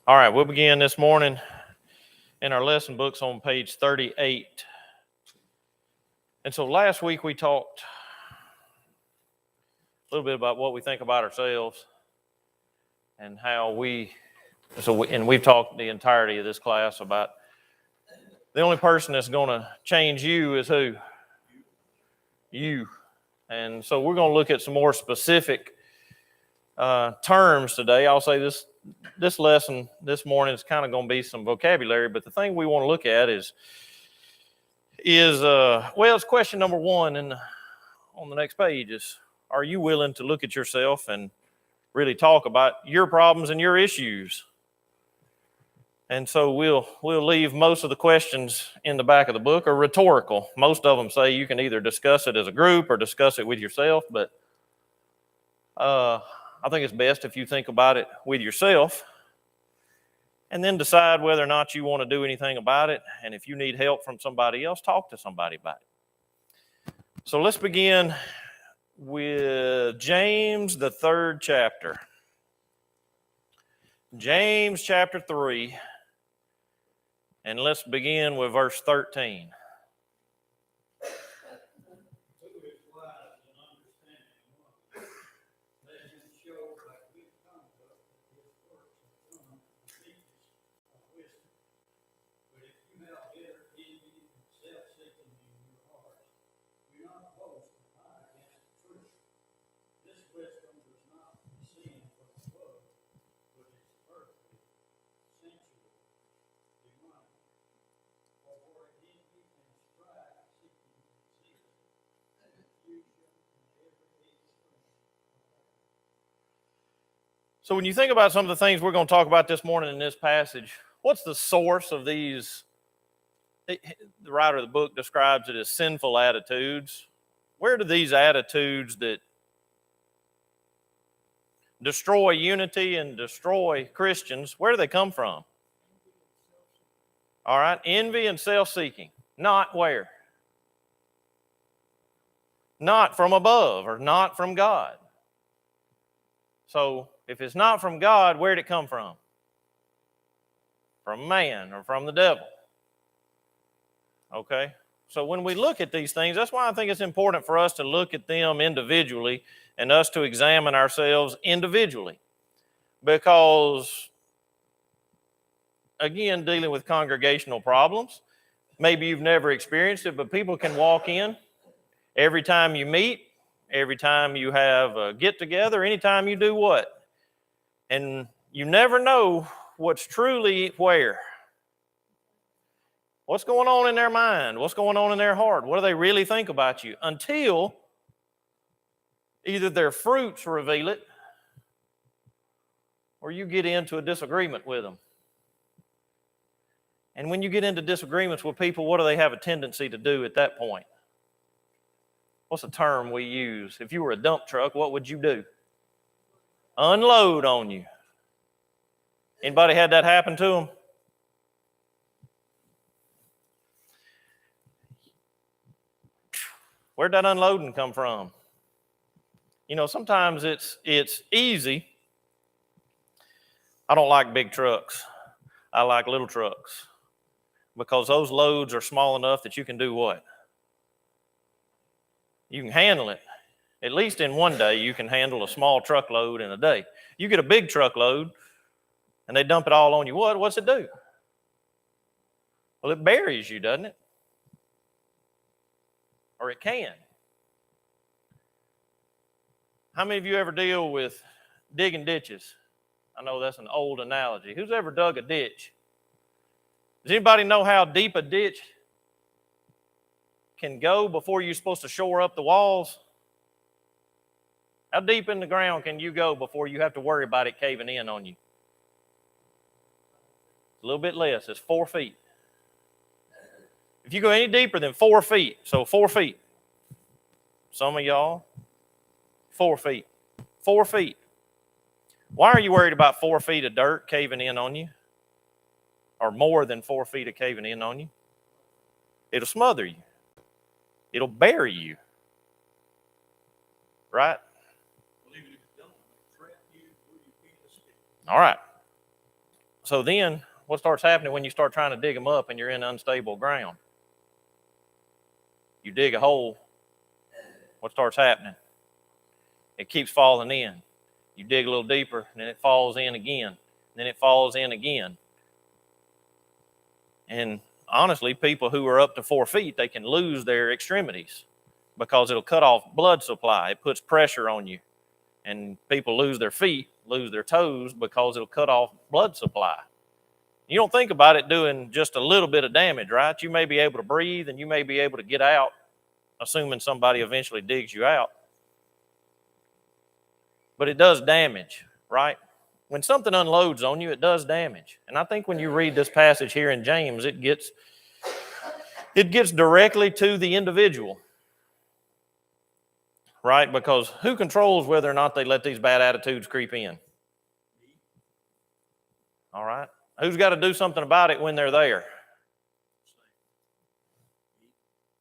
All right, we'll begin this morning in our lesson books on page 38. And so last week we talked a little bit about what we think about ourselves and how we've talked the entirety of this class about the only person that's going to change you is who? You. And so we're going to look at some more specific terms today. I'll say this lesson this morning is kind of going to be some vocabulary, but the thing we want to look at is it's question number one on the next page is, are you willing to look at yourself and really talk about your problems and your issues? And so we'll leave most of the questions in the back of the book are rhetorical. Most of them say you can either discuss it as a group or discuss it with yourself, but I think it's best if you think about it with yourself and then decide whether or not you want to do anything about it. And if you need help from somebody else, talk to somebody about it. So let's begin with James, the 3rd chapter. James chapter 3, and let's begin with verse 13. So when you think about some of the things we're going to talk about this morning in this passage, what's the source of these? The writer of the book describes it as sinful attitudes. Where do these attitudes that destroy unity and destroy Christians, where do they come from? All right, envy and self-seeking. Not where? Not from above or not from God. So if it's not from God, where did it come from? From man or from the devil. Okay? So when we look at these things, that's why I think it's important for us to look at them individually and us to examine ourselves individually. Because, again, dealing with congregational problems, maybe you've never experienced it, but people can walk in every time you meet, every time you have a get-together, anytime you do what? And you never know what's truly where. What's going on in their mind? What's going on in their heart? What do they really think about you? Until either their fruits reveal it or you get into a disagreement with them. And when you get into disagreements with people, what do they have a tendency to do at that point? What's a term we use? If you were a dump truck, what would you do? Unload on you. Anybody had that happen to them? Where'd that unloading come from? You know, sometimes it's easy. I don't like big trucks. I like little trucks because those loads are small enough that you can do what? You can handle it. At least in one day, you can handle a small truckload in a day. You get a big truckload, and they dump it all on you. What's it do? Well, it buries you, doesn't it? Or it can. How many of you ever deal with digging ditches? I know that's an old analogy. Who's ever dug a ditch? Does anybody know how deep a ditch can go before you're supposed to shore up the walls? How deep in the ground can you go before you have to worry about it caving in on you? A little bit less. It's 4 feet. If you go any deeper than 4 feet, so 4 feet. Some of y'all, 4 feet. 4 feet. Why are you worried about 4 feet of dirt caving in on you? Or more than 4 feet of caving in on you? It'll smother you. It'll bury you. Right? All right. So then what starts happening when you start trying to dig them up and you're in unstable ground? You dig a hole, what starts happening? It keeps falling in. You dig a little deeper, and then it falls in again. Then it falls in again. And honestly, people who are up to 4 feet, they can lose their extremities because it'll cut off blood supply. It puts pressure on you. And people lose their feet, lose their toes because it'll cut off blood supply. You don't think about it doing just a little bit of damage, right? You may be able to breathe and you may be able to get out, assuming somebody eventually digs you out. But it does damage, right? When something unloads on you, it does damage. And I think when you read this passage here in James, it gets directly to the individual, right? Because who controls whether or not they let these bad attitudes creep in? All right? Who's got to do something about it when they're there?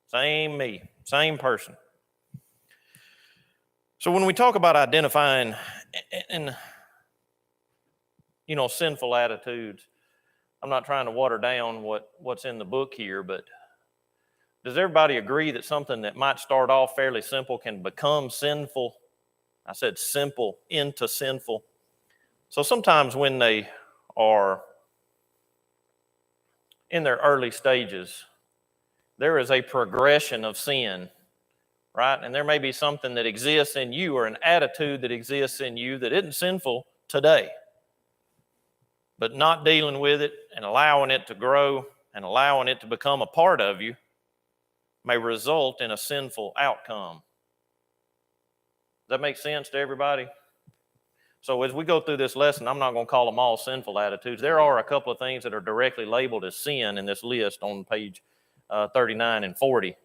Same me, same person. So when we talk about identifying and sinful attitudes, I'm not trying to water down what's in the book here, but does everybody agree that something that might start off fairly simple can become sinful? I said simple into sinful. So sometimes when they are in their early stages, there is a progression of sin, right? And there may be something that exists in you or an attitude that exists in you that isn't sinful today. But not dealing with it and allowing it to grow and allowing it to become a part of you may result in a sinful outcome. Does that make sense to everybody? So as we go through this lesson, I'm not going to call them all sinful attitudes. There are a couple of things that are directly labeled as sin in this list on page 39 and 40.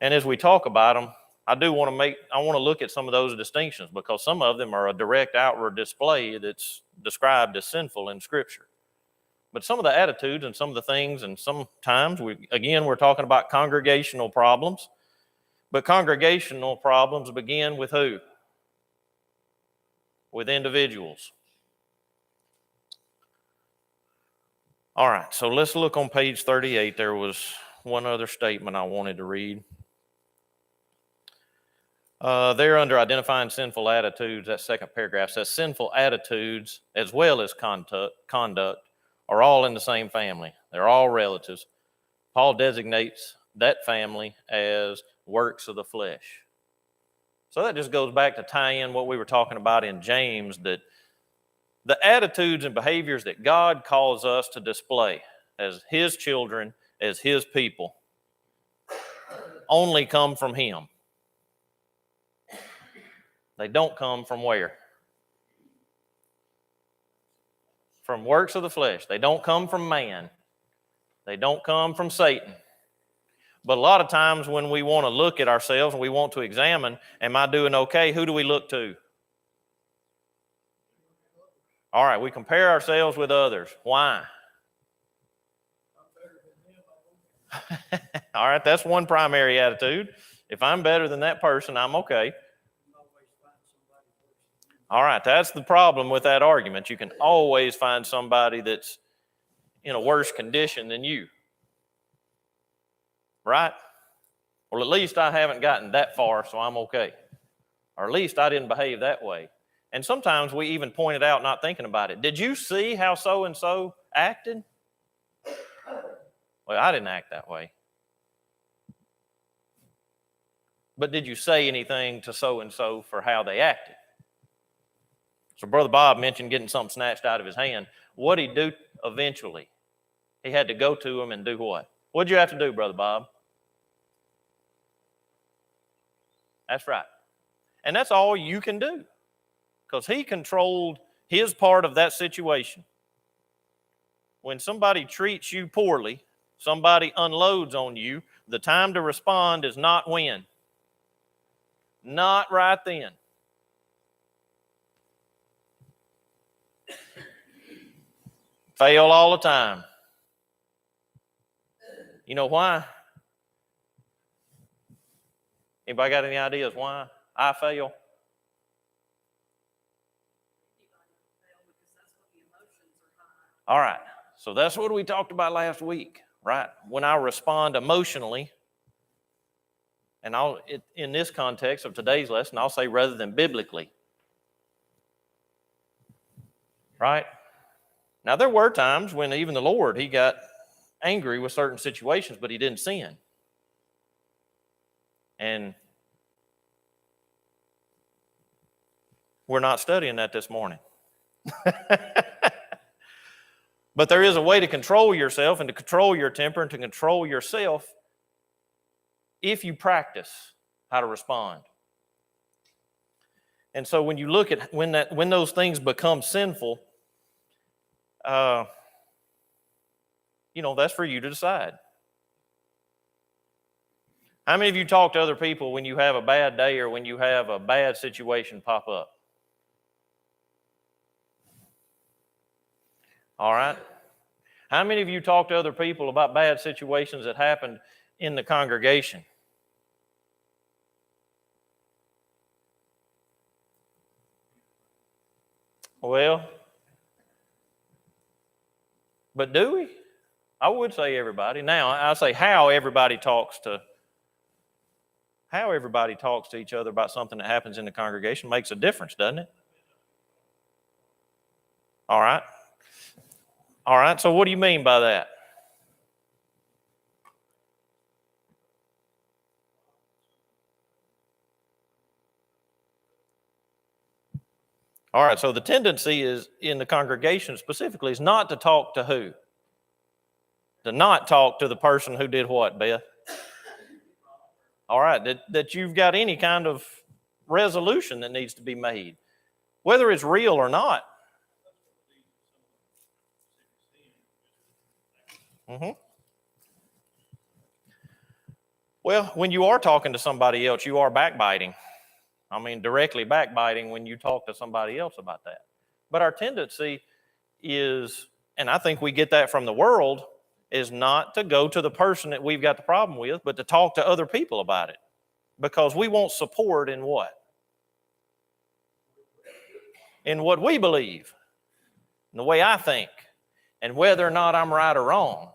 And as we talk about them, I want to look at some of those distinctions because some of them are a direct outward display that's described as sinful in Scripture. But some of the attitudes and some of the things, and sometimes we're talking about congregational problems. But congregational problems begin with who? With individuals. All right, so let's look on page 38. There was one other statement I wanted to read. There under identifying sinful attitudes, that second paragraph says sinful attitudes as well as conduct are all in the same family. They're all relatives. Paul designates that family as works of the flesh. So that just goes back to tie in what we were talking about in James, that the attitudes and behaviors that God calls us to display as His children, as His people, only come from Him. They don't come from where? From works of the flesh. They don't come from man. They don't come from Satan. But a lot of times when we want to look at ourselves and we want to examine, am I doing okay? Who do we look to? All right, we compare ourselves with others. Why? All right, that's one primary attitude. If I'm better than that person, I'm okay. All right, that's the problem with that argument. You can always find somebody that's in a worse condition than you. Right? Well, at least I haven't gotten that far, so I'm okay. Or at least I didn't behave that way. And sometimes we even point it out not thinking about it. Did you see how so-and-so acted? Well, I didn't act that way. But did you say anything to so-and-so for how they acted? So Brother Bob mentioned getting something snatched out of his hand. What did he do eventually? He had to go to him and do what? What did you have to do, Brother Bob? That's right. And that's all you can do, because he controlled his part of that situation. When somebody treats you poorly, somebody unloads on you, the time to respond is not when. Not right then. Fail all the time. You know why? Anybody got any ideas why I fail? All right. So that's what we talked about last week, right? When I respond emotionally, and in this context of today's lesson, I'll say rather than biblically. Right? Now, there were times when even the Lord, he got angry with certain situations, but he didn't sin. And we're not studying that this morning. But there is a way to control yourself and to control your temper and to control yourself if you practice how to respond. And so when you look at when those things become sinful, that's for you to decide. How many of you talk to other people when you have a bad day or when you have a bad situation pop up? All right. How many of you talk to other people about bad situations that happened in the congregation? Well, but do we? I would say everybody. Now, I say how everybody talks to each other about something that happens in the congregation makes a difference, doesn't it? All right. All right, so what do you mean by that? All right, so the tendency is in the congregation specifically is not to talk to who? To not talk to the person who did what, Beth? All right, that you've got any kind of resolution that needs to be made, whether it's real or not. Mm-hmm. Well, when you are talking to somebody else, you are backbiting. I mean, directly backbiting when you talk to somebody else about that. But our tendency is, and I think we get that from the world, is not to go to the person that we've got the problem with, but to talk to other people about it. Because we want support in what? In what we believe, in the way I think, and whether or not I'm right or wrong.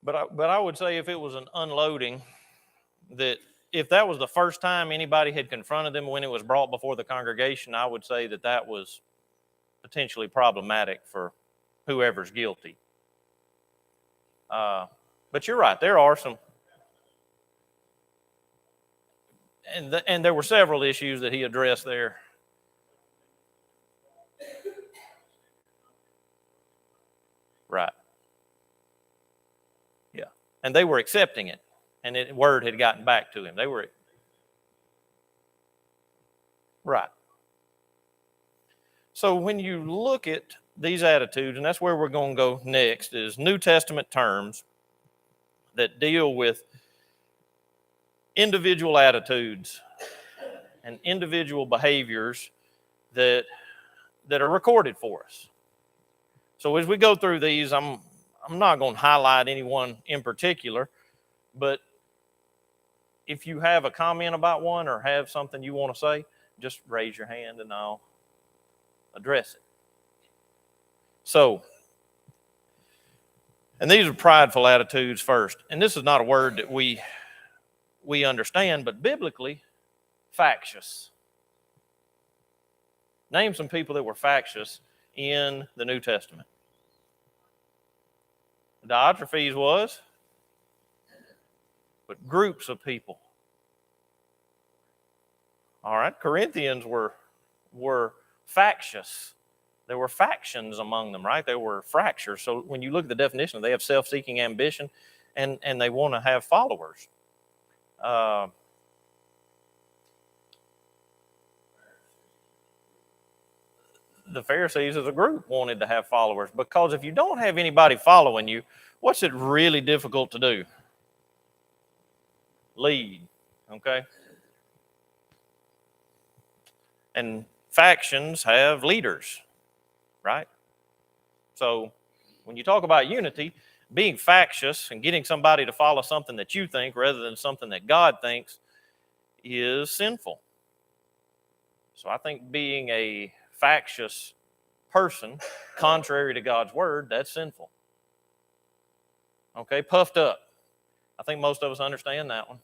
But I would say if it was an unloading, that if that was the first time anybody had confronted them when it was brought before the congregation, I would say that was potentially problematic for whoever's guilty. But you're right, there are some, and there were several issues that he addressed there. Right. Yeah. And they were accepting it, and the word had gotten back to him. They were. Right. So when you look at these attitudes, and that's where we're going to go next, is New Testament terms that deal with individual attitudes and individual behaviors that are recorded for us. So as we go through these, I'm not going to highlight anyone in particular, but if you have a comment about one or have something you want to say, just raise your hand and I'll address it. So, and these are prideful attitudes first. And this is not a word that we understand, but biblically, factious. Name some people that were factious in the New Testament. Diotrephes was, but groups of people. All right, Corinthians were factious. There were factions among them, right? There were fractures. So when you look at the definition, they have self-seeking ambition, and they want to have followers. the Pharisees as a group wanted to have followers, because if you don't have anybody following you, what's it really difficult to do? Lead, okay? And factions have leaders, right? So when you talk about unity, being factious and getting somebody to follow something that you think rather than something that God thinks is sinful. So I think being a factious person, contrary to God's word, that's sinful. Okay, puffed up. I think most of us understand that one.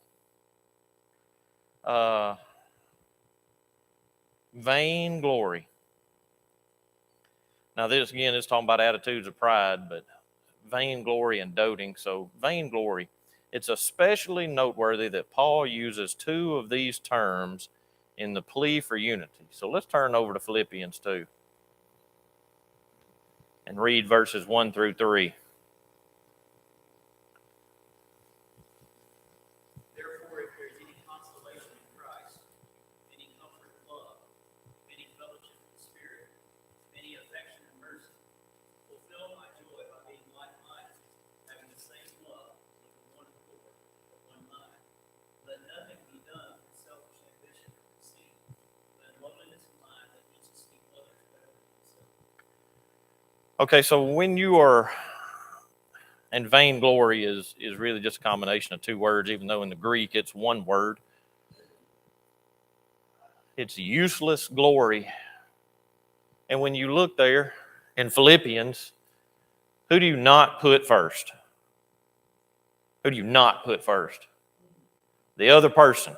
Vainglory. Now this again is talking about attitudes of pride, but vainglory and doting. So vainglory, it's especially noteworthy that Paul uses two of these terms in the plea for unity. So let's turn over to Philippians 2 and read verses 1 through 3. Therefore, if there is any consolation in Christ, any comfort of love, any fellowship of the Spirit, any affection and mercy, fulfill my joy by being like-minded, having the same love, with one accord, of one mind. Let nothing be done with selfish ambition or conceit, but in lowliness of mind, let each esteem others better than himself. Okay, so when you are, and vainglory is really just a combination of two words, even though in the Greek it's one word. It's useless glory. And when you look there in Philippians, who do you not put first? Who do you not put first? The other person.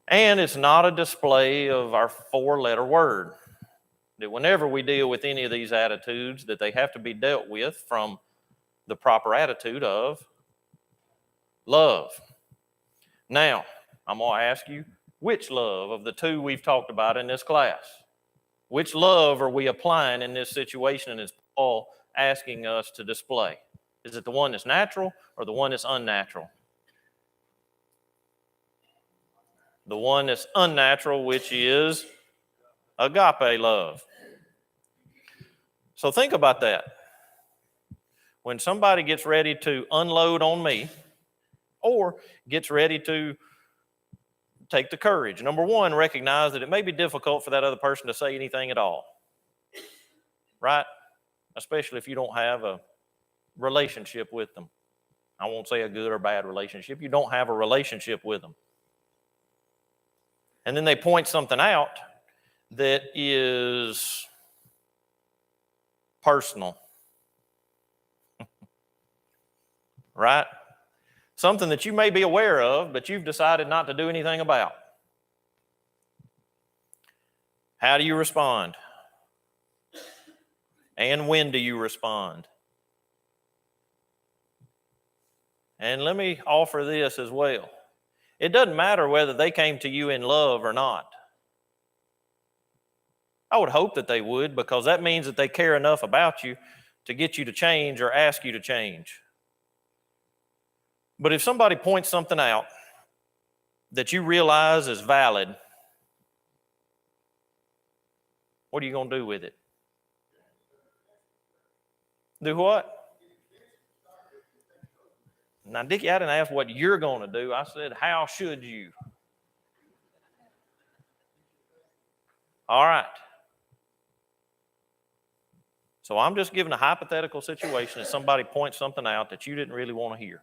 And it's not a display of our four-letter word. That whenever we deal with any of these attitudes, that they have to be dealt with from the proper attitude of love. Now, I'm going to ask you, which love of the two we've talked about in this class? Which love are we applying in this situation, and is Paul asking us to display? Is it the one that's natural or the one that's unnatural? The one that's unnatural, which is agape love. So think about that. When somebody gets ready to unload on me or gets ready to take the courage, number one, recognize that it may be difficult for that other person to say anything at all, right? Especially if you don't have a relationship with them. I won't say a good or bad relationship. You don't have a relationship with them. And then they point something out that is personal, right? Something that you may be aware of, but you've decided not to do anything about. How do you respond? And when do you respond? And let me offer this as well. It doesn't matter whether they came to you in love or not. I would hope that they would, because that means that they care enough about you to get you to change or ask you to change. But if somebody points something out that you realize is valid, what are you going to do with it? Do what? Now, Dickie, I didn't ask what you're going to do. I said, how should you? All right. So I'm just giving a hypothetical situation that somebody points something out that you didn't really want to hear.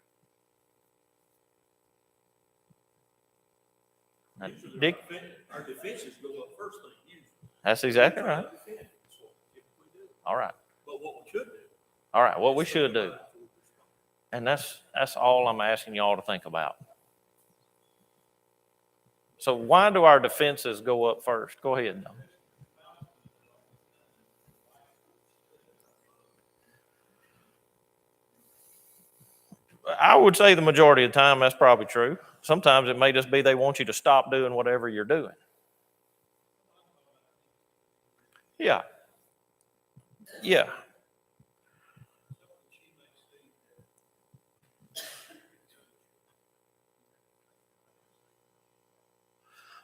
Now, Dick, our defenses go up first thing usually. That's exactly right. All right. But what we should do. All right, what we should do. And that's all I'm asking y'all to think about. So why do our defenses go up first? Go ahead, Don. I would say the majority of the time that's probably true. Sometimes it may just be they want you to stop doing whatever you're doing. Yeah. Yeah.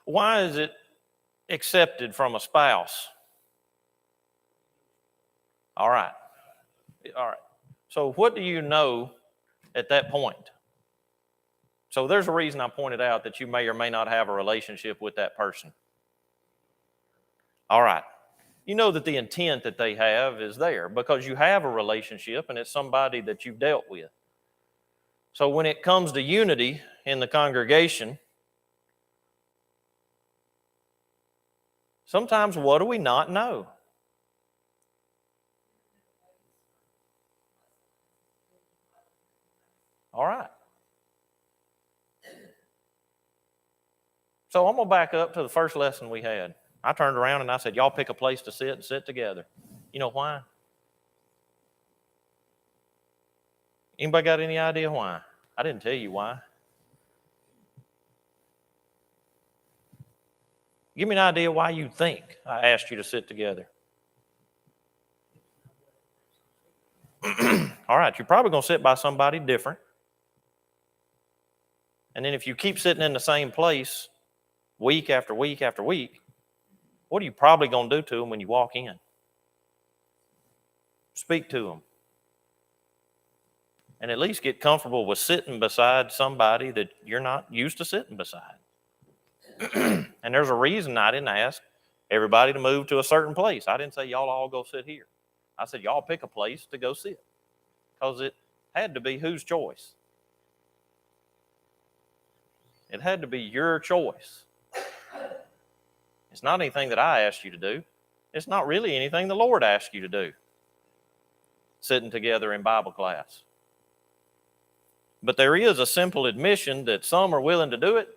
Why is it accepted from a spouse. All right. All right. So what do you know at that point? So there's a reason I pointed out that you may or may not have a relationship with that person. All right. You know that the intent that they have is there because you have a relationship and it's somebody that you've dealt with. So when it comes to unity in the congregation, sometimes what do we not know? All right. So I'm going to back up to the first lesson we had. I turned around and I said, y'all pick a place to sit and sit together. You know why? Anybody got any idea why? I didn't tell you why. Give me an idea why you think I asked you to sit together. All right, you're probably going to sit by somebody different. And then if you keep sitting in the same place week after week after week, what are you probably going to do to them when you walk in? Speak to them. And at least get comfortable with sitting beside somebody that you're not used to sitting beside. And there's a reason I didn't ask everybody to move to a certain place. I didn't say y'all all go sit here. I said y'all pick a place to go sit because it had to be whose choice? It had to be your choice. It's not anything that I asked you to do. It's not really anything the Lord asked you to do, sitting together in Bible class. But there is a simple admission that some are willing to do it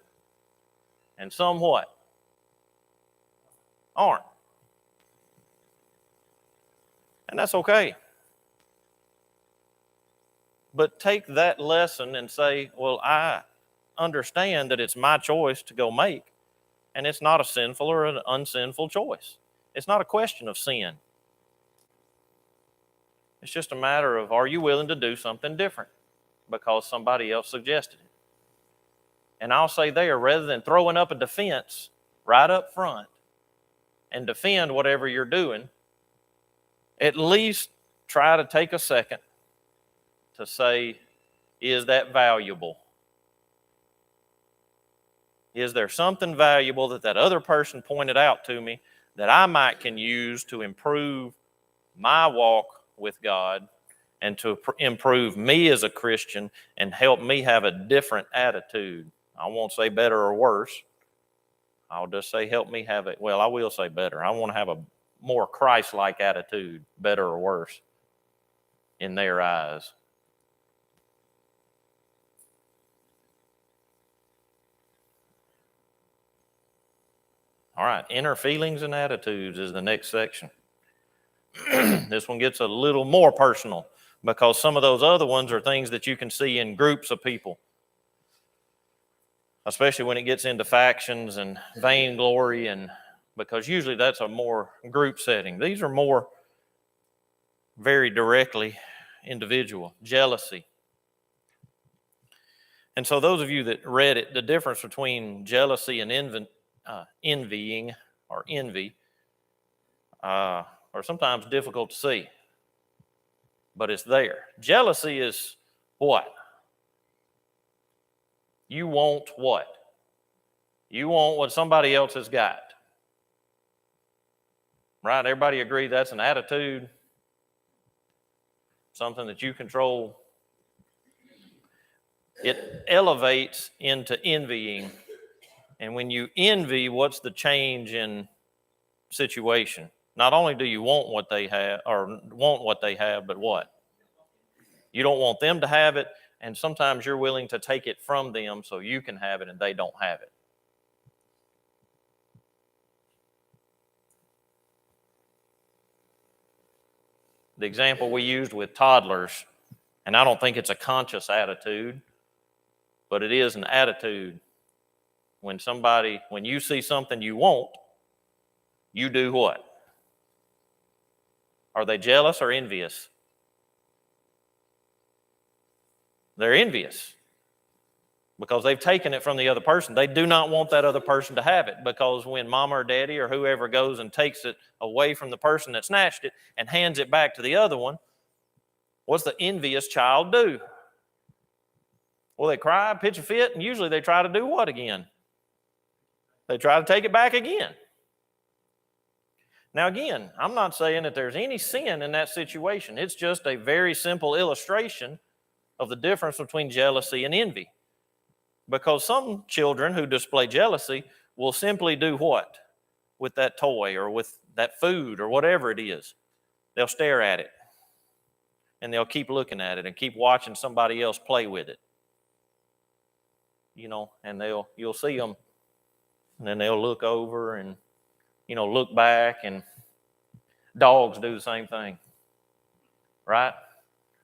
and some what? Aren't. And that's okay. But take that lesson and say, well, I understand that it's my choice to go make, and it's not a sinful or an unsinful choice. It's not a question of sin. It's just a matter of, are you willing to do something different because somebody else suggested it? And I'll say there, rather than throwing up a defense right up front and defend whatever you're doing, at least try to take a second to say, is that valuable? Is there something valuable that other person pointed out to me that I might can use to improve my walk with God and to improve me as a Christian and help me have a different attitude? I won't say better or worse. I'll just say help me have it. Well, I will say better. I want to have a more Christ-like attitude, better or worse, in their eyes. All right, inner feelings and attitudes is the next section. This one gets a little more personal because some of those other ones are things that you can see in groups of people, especially when it gets into factions and vainglory, and because usually that's a more group setting. These are more very directly individual. Jealousy. And so those of you that read it, the difference between jealousy and envying or envy are sometimes difficult to see, but it's there. Jealousy is what? You want what? You want what somebody else has got. Right? Everybody agree that's an attitude, something that you control. It elevates into envying. And when you envy, what's the change in situation? Not only do you want what they have, but what? You don't want them to have it, and sometimes you're willing to take it from them so you can have it and they don't have it. The example we used with toddlers, and I don't think it's a conscious attitude, but it is an attitude. When you see something you want, you do what? Are they jealous or envious? They're envious. because they've taken it from the other person. They do not want that other person to have it, because when mama or daddy or whoever goes and takes it away from the person that snatched it and hands it back to the other one, what's the envious child do? Well, they cry, pitch a fit, and usually they try to do what again? They try to take it back again. Now again, I'm not saying that there's any sin in that situation. It's just a very simple illustration of the difference between jealousy and envy. Because some children who display jealousy will simply do what? With that toy or with that food or whatever it is. They'll stare at it. And they'll keep looking at it and keep watching somebody else play with it. You know, and you'll see them, and then they'll look over and, you know, look back, and dogs do the same thing, right?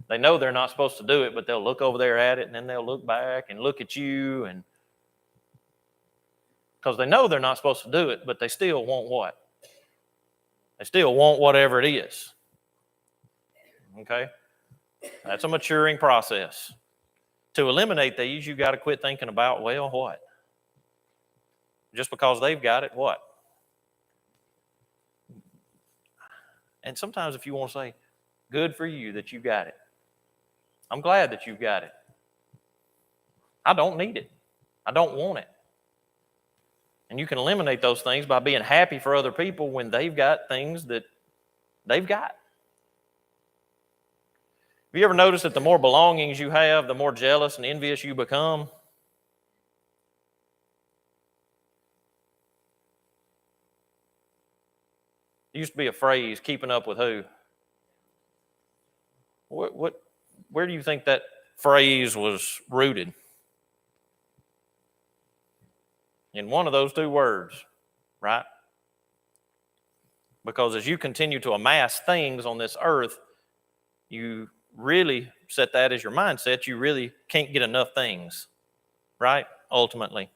They know they're not supposed to do it, but they'll look over there at it, and then they'll look back and look at you, and because they know they're not supposed to do it, but they still want what? They still want whatever it is. Okay? That's a maturing process. To eliminate these, you got to quit thinking about, well, what? Just because they've got it, what? And sometimes if you want to say, good for you that you got it. I'm glad that you've got it. I don't need it. I don't want it. And you can eliminate those things by being happy for other people when they've got things that they've got. Have you ever noticed that the more belongings you have, the more jealous and envious you become? There used to be a phrase, keeping up with who? Where do you think that phrase was rooted? In one of those two words, right? Because as you continue to amass things on this earth, you really set that as your mindset. You really can't get enough things, right? Ultimately.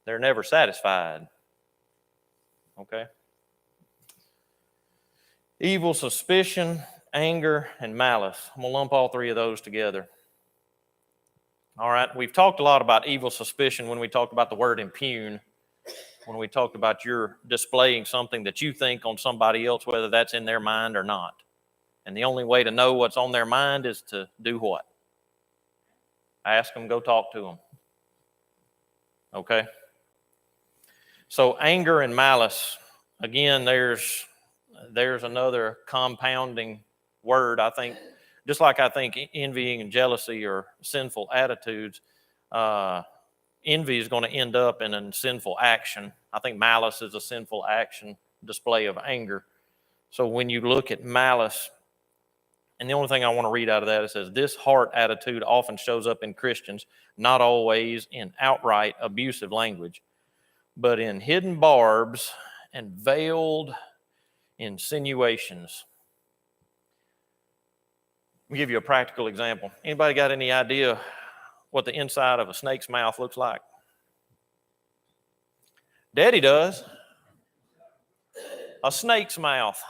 They're never satisfied. Okay? Evil, suspicion, anger, and malice. I'm going to lump all three of those together. All right, we've talked a lot about evil suspicion when we talked about the word impugn, when we talked about your displaying something that you think on somebody else, whether that's in their mind or not. And the only way to know what's on their mind is to do what? Ask them, go talk to them. Okay? So anger and malice, again, there's another compounding word. I think, just like I think envying and jealousy are sinful attitudes, envy is going to end up in a sinful action. I think malice is a sinful action, display of anger. So when you look at malice, and the only thing I want to read out of that, it says, this heart attitude often shows up in Christians, not always in outright abusive language, but in hidden barbs and veiled insinuations. Let me give you a practical example. Anybody got any idea what the inside of a snake's mouth looks like? Daddy does. A snake's mouth.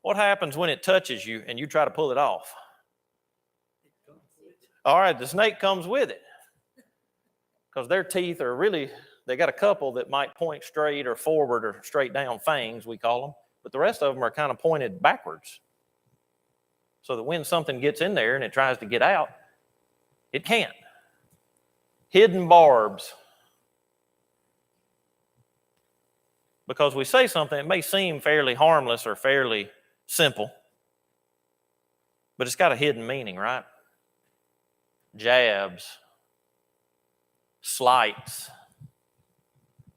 What happens when it touches you and you try to pull it off? All right, the snake comes with it. Because their teeth are really, they got a couple that might point straight or forward or straight down, fangs we call them. But the rest of them are kind of pointed backwards. So that when something gets in there and it tries to get out, it can't. Hidden barbs. Because we say something, it may seem fairly harmless or fairly simple, but it's got a hidden meaning, right? Jabs, slights.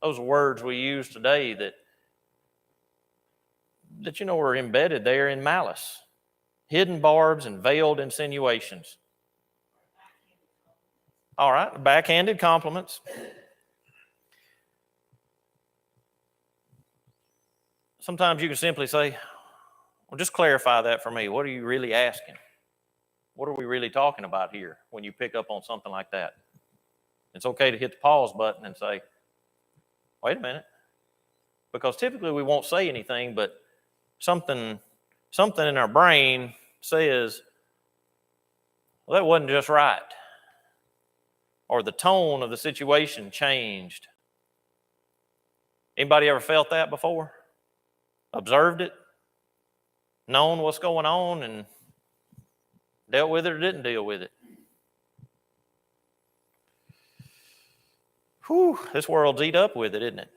Those words we use today that you know are embedded there in malice. Hidden barbs and veiled insinuations. All right, backhanded compliments. Sometimes you can simply say, well, just clarify that for me. What are you really asking? What are we really talking about here when you pick up on something like that? It's okay to hit the pause button and say, wait a minute. Because typically we won't say anything, but something in our brain says, Well, that wasn't just right. Or the tone of the situation changed. Anybody ever felt that before? Observed it? Known what's going on and dealt with it or didn't deal with it? Whew, this world's eat up with it, isn't it?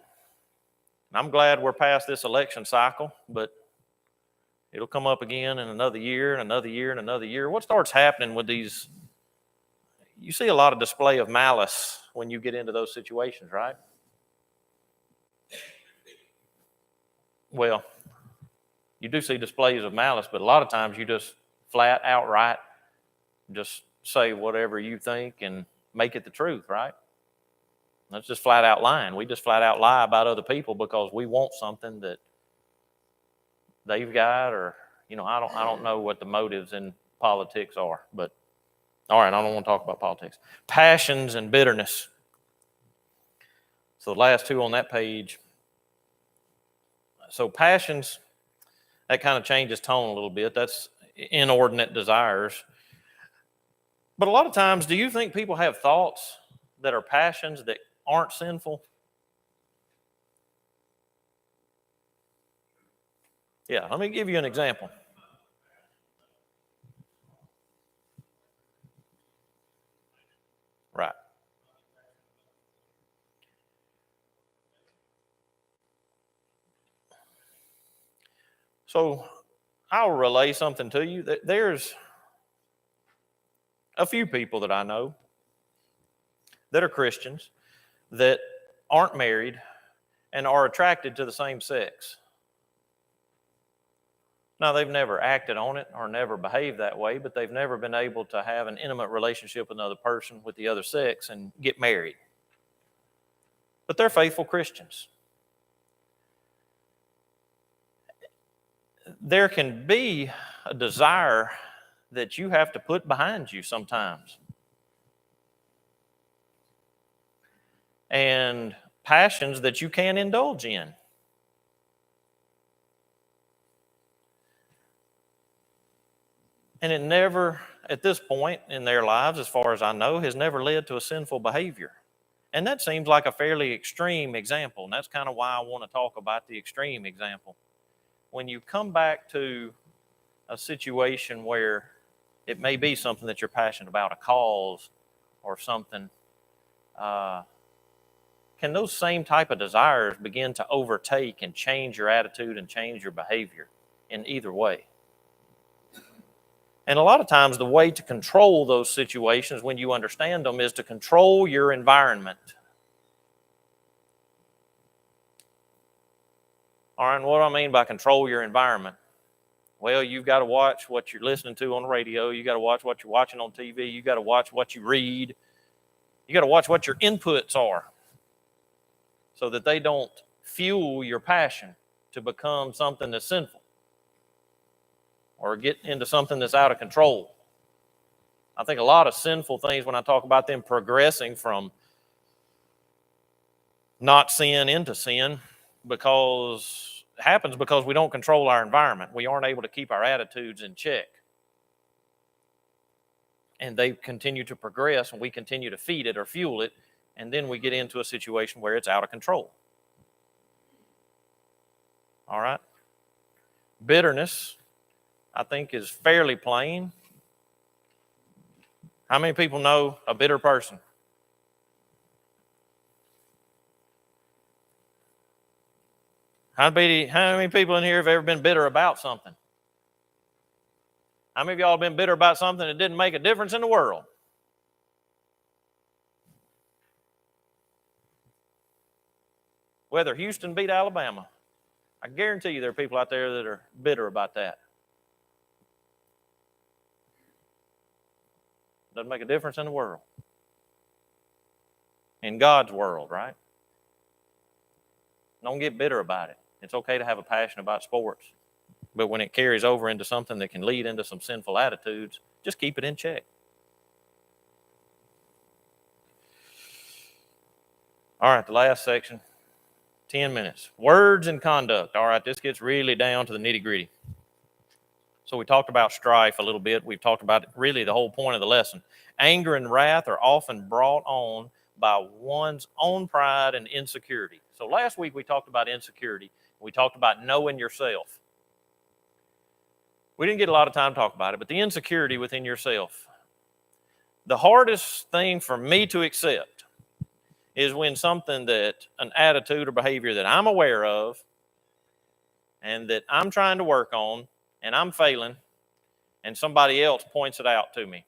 And I'm glad we're past this election cycle, but it'll come up again in another year and another year and another year. What starts happening with these? You see a lot of display of malice when you get into those situations, right? Well, you do see displays of malice, but a lot of times you just flat outright just say whatever you think and make it the truth, right? That's just flat out lying. We just flat out lie about other people because we want something that they've got, or I don't know what the motives in politics are, but all right, I don't want to talk about politics. Passions and bitterness. So the last two on that page. So passions, that kind of changes tone a little bit. That's inordinate desires. But a lot of times, do you think people have thoughts that are passions that aren't sinful? Yeah, let me give you an example. Right. So I'll relay something to you. There's a few people that I know that are Christians that aren't married and are attracted to the same sex. Now, they've never acted on it or never behaved that way, but they've never been able to have an intimate relationship with another person with the other sex and get married. But they're faithful Christians. There can be a desire that you have to put behind you sometimes. And passions that you can't indulge in. And it never, at this point in their lives, as far as I know, has never led to a sinful behavior. And that seems like a fairly extreme example. And that's kind of why I want to talk about the extreme example. When you come back to a situation where it may be something that you're passionate about, a cause or something, can those same type of desires begin to overtake and change your attitude and change your behavior in either way? And a lot of times the way to control those situations when you understand them is to control your environment. All right, and what do I mean by control your environment? Well, you've got to watch what you're listening to on the radio. You've got to watch what you're watching on TV. You've got to watch what you read. You've got to watch what your inputs are so that they don't fuel your passion to become something that's sinful or get into something that's out of control. I think a lot of sinful things, when I talk about them progressing from not sin into sin, because it happens because we don't control our environment. We aren't able to keep our attitudes in check. And they continue to progress, and we continue to feed it or fuel it, and then we get into a situation where it's out of control. All right? Bitterness, I think, is fairly plain. How many people know a bitter person? How many people in here have ever been bitter about something? How many of y'all have been bitter about something that didn't make a difference in the world? Whether Houston beat Alabama, I guarantee you there are people out there that are bitter about that. Doesn't make a difference in the world. In God's world, right? Don't get bitter about it. It's okay to have a passion about sports. But when it carries over into something that can lead into some sinful attitudes, just keep it in check. All right, the last section, 10 minutes. Words and conduct. All right, this gets really down to the nitty-gritty. So we talked about strife a little bit. We've talked about really the whole point of the lesson. Anger and wrath are often brought on by one's own pride and insecurity. So last week we talked about insecurity. We talked about knowing yourself. We didn't get a lot of time to talk about it, but the insecurity within yourself. The hardest thing for me to accept is when something that an attitude or behavior that I'm aware of and that I'm trying to work on and I'm failing and somebody else points it out to me.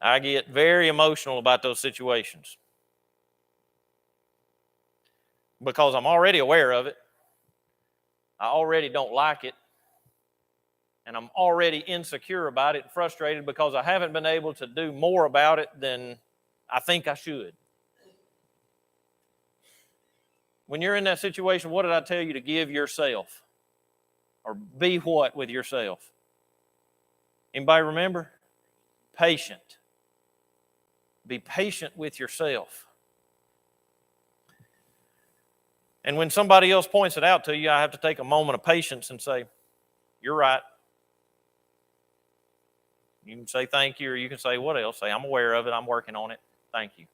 I get very emotional about those situations because I'm already aware of it. I already don't like it. And I'm already insecure about it and frustrated because I haven't been able to do more about it than I think I should. When you're in that situation, what did I tell you to give yourself? Or be what with yourself? Anybody remember? Patient. Be patient with yourself. And when somebody else points it out to you, I have to take a moment of patience and say, you're right. You can say thank you, or you can say what else? Say, I'm aware of it. I'm working on it. Thank you.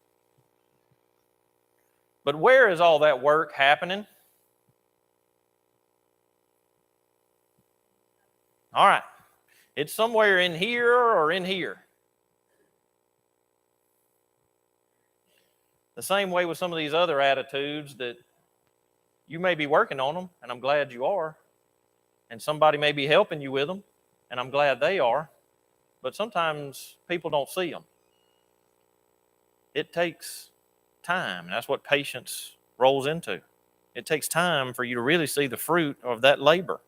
But where is all that work happening? All right. It's somewhere in here or in here. The same way with some of these other attitudes that you may be working on them, and I'm glad you are. And somebody may be helping you with them, and I'm glad they are. But sometimes people don't see them. It takes time. And that's what patience rolls into. It takes time for you to really see the fruit of that labor.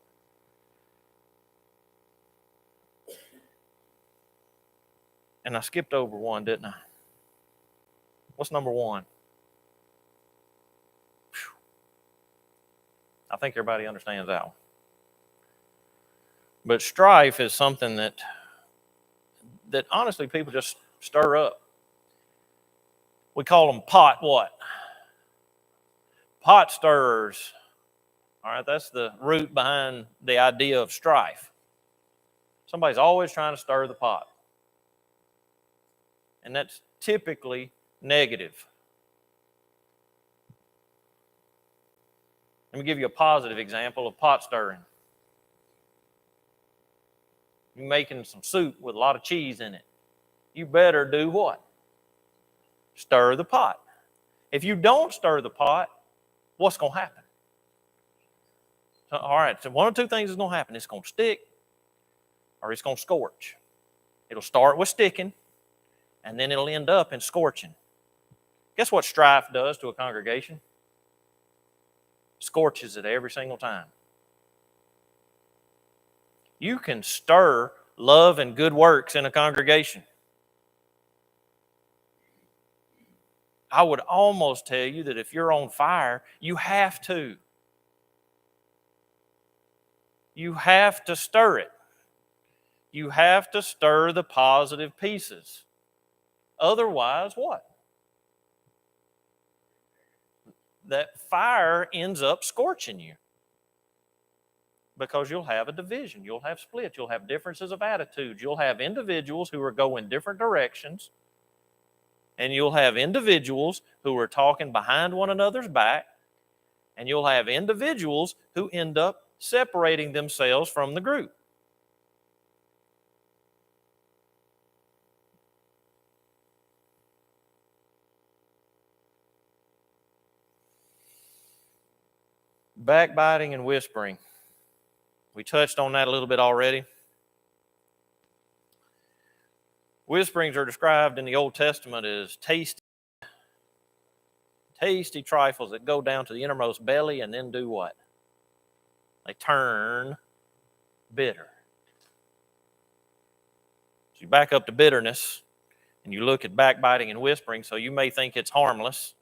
And I skipped over one, didn't I? What's number one? Whew. I think everybody understands that one. But strife is something that honestly people just stir up. We call them pot what? Pot stirrers. All right, that's the root behind the idea of strife. Somebody's always trying to stir the pot. And that's typically negative. Let me give you a positive example of pot stirring. You're making some soup with a lot of cheese in it. You better do what? Stir the pot. If you don't stir the pot, what's going to happen? So, all right, so one of two things is going to happen. It's going to stick or it's going to scorch. It'll start with sticking and then it'll end up in scorching. Guess what strife does to a congregation? Scorches it every single time. You can stir love and good works in a congregation. I would almost tell you that if you're on fire, you have to. You have to stir it. You have to stir the positive pieces. Otherwise, what? That fire ends up scorching you. Because you'll have a division, you'll have splits, you'll have differences of attitudes, you'll have individuals who are going different directions, and you'll have individuals who are talking behind one another's back, and you'll have individuals who end up separating themselves from the group. Backbiting and whispering. We touched on that a little bit already. Whisperings are described in the Old Testament as tasty trifles that go down to the innermost belly and then do what? They turn bitter. So you back up to bitterness and you look at backbiting and whispering, so you may think it's harmless.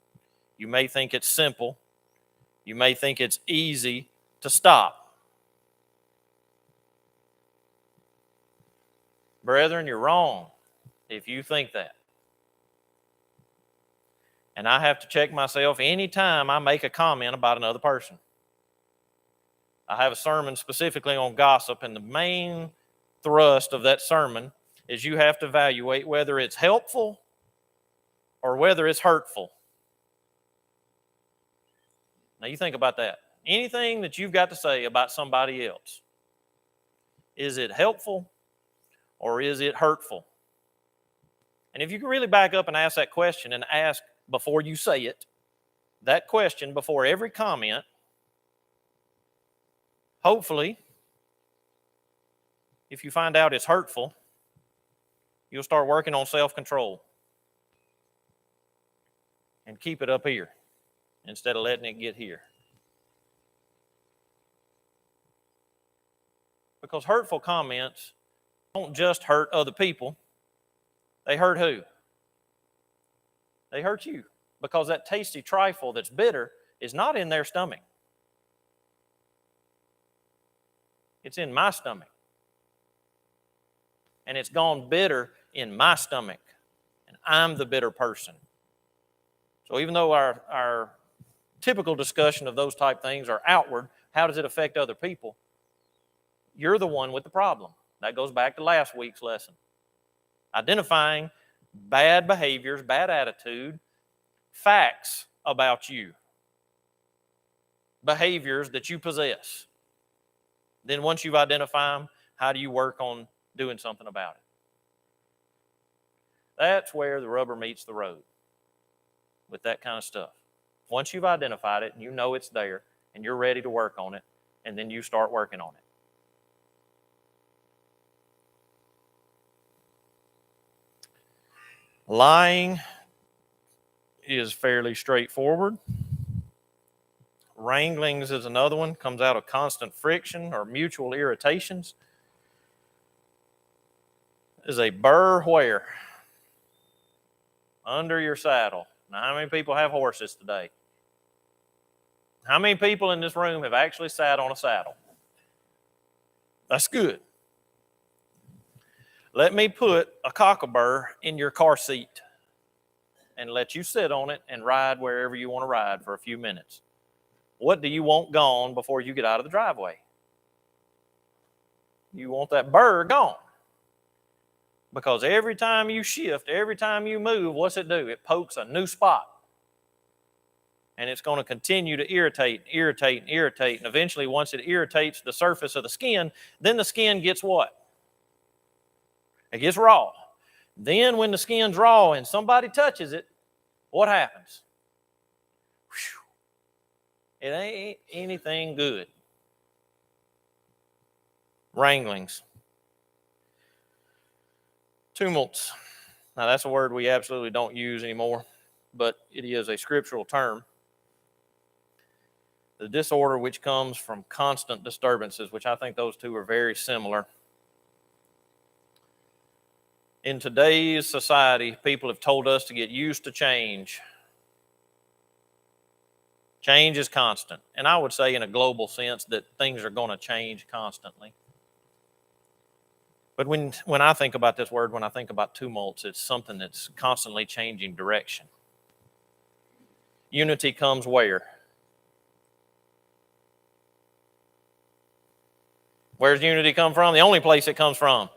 You may think it's simple. You may think it's easy to stop. Brethren, you're wrong if you think that. And I have to check myself anytime I make a comment about another person. I have a sermon specifically on gossip, and the main thrust of that sermon is you have to evaluate whether it's helpful or whether it's hurtful. Now you think about that. Anything that you've got to say about somebody else, is it helpful or is it hurtful? And if you can really back up and ask that question and ask before you say it, that question before every comment, hopefully, if you find out it's hurtful, you'll start working on self-control and keep it up here instead of letting it get here. Because hurtful comments don't just hurt other people. They hurt who? They hurt you. Because that tasty trifle that's bitter is not in their stomach. It's in my stomach. And it's gone bitter in my stomach. And I'm the bitter person. So even though our typical discussion of those type things are outward, how does it affect other people? You're the one with the problem. That goes back to last week's lesson. Identifying bad behaviors, bad attitude, facts about you, behaviors that you possess. Then once you've identified them, how do you work on doing something about it? That's where the rubber meets the road with that kind of stuff. Once you've identified it and you know it's there and you're ready to work on it, and then you start working on it. Lying is fairly straightforward. Wranglings is another one, comes out of constant friction or mutual irritations. Is a burr where? Under your saddle. Now, how many people have horses today? How many people in this room have actually sat on a saddle? That's good. Let me put a cockaburr in your car seat and let you sit on it and ride wherever you want to ride for a few minutes. What do you want gone before you get out of the driveway? You want that burr gone. Because every time you shift, every time you move, what's it do? It pokes a new spot. And it's going to continue to irritate, and eventually once it irritates the surface of the skin, then the skin gets what? It gets raw. Then when the skin's raw and somebody touches it, what happens? Whew. It ain't anything good. Wranglings. Tumults. Now that's a word we absolutely don't use anymore, but it is a scriptural term. The disorder which comes from constant disturbances, which I think those two are very similar. In today's society, people have told us to get used to change. Change is constant. And I would say in a global sense that things are going to change constantly. But when I think about this word, when I think about tumults, it's something that's constantly changing direction. Unity comes where? Where's unity come from? The only place it comes from.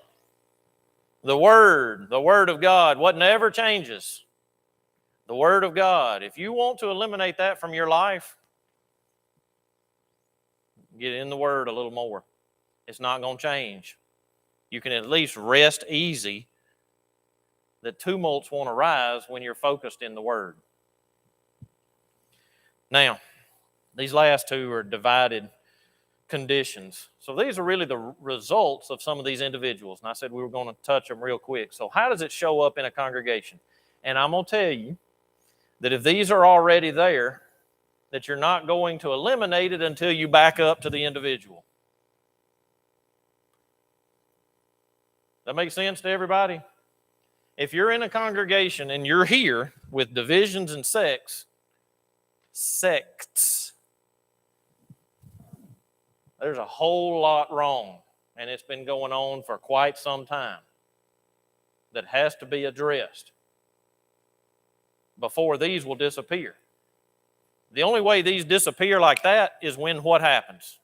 The Word of God, what never changes. The Word of God. If you want to eliminate that from your life, get in the Word a little more. It's not going to change. You can at least rest easy that tumults won't arise when you're focused in the Word. Now, these last two are divided conditions. So these are really the results of some of these individuals. And I said we were going to touch them real quick. So how does it show up in a congregation? And I'm going to tell you that if these are already there, that you're not going to eliminate it until you back up to the individual. That makes sense to everybody? If you're in a congregation and you're here with divisions and sects, there's a whole lot wrong, and it's been going on for quite some time that has to be addressed before these will disappear. The only way these disappear like that is when what happens?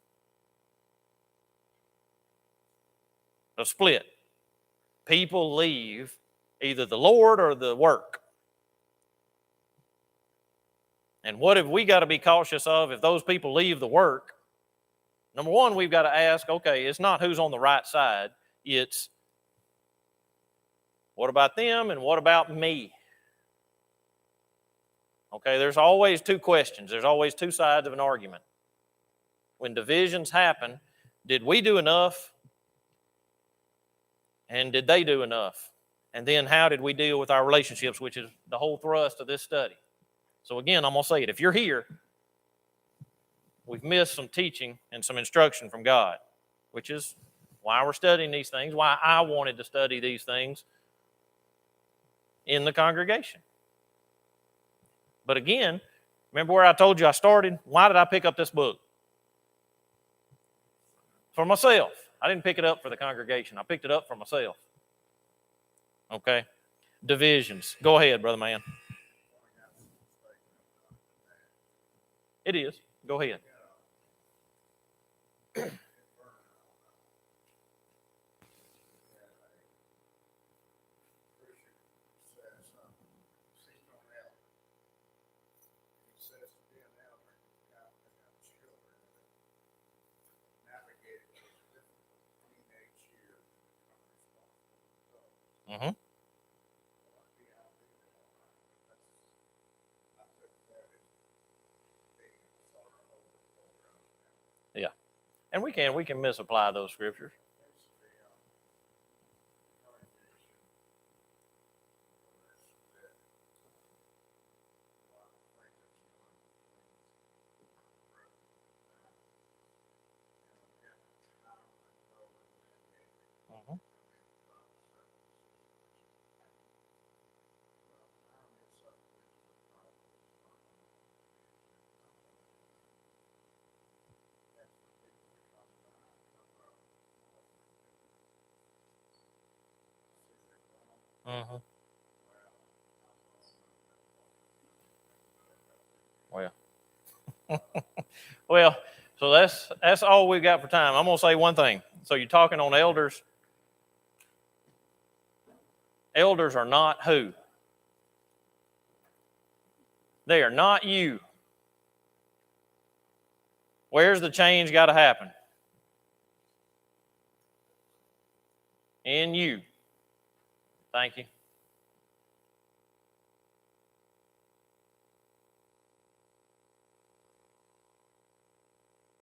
A split. People leave either the Lord or the work. And what have we got to be cautious of if those people leave the work? Number one, we've got to ask, okay, it's not who's on the right side. It's what about them and what about me? Okay, there's always two questions. There's always two sides of an argument. When divisions happen, did we do enough? And did they do enough? And then how did we deal with our relationships, which is the whole thrust of this study. So again, I'm going to say it. If you're here, we've missed some teaching and some instruction from God, which is why we're studying these things, why I wanted to study these things in the congregation. But again, remember where I told you I started? Why did I pick up this book? For myself. I didn't pick it up for the congregation. I picked it up for myself. Okay? Divisions. Go ahead, brother man. It is. Go ahead. Mm-hmm. Yeah. And we can misapply those scriptures. Mm-hmm. Mm-hmm. Well, so that's all we've got for time. I'm going to say one thing. So you're talking on elders. Elders are not who? They are not you. Where's the change got to happen? In you. Thank you.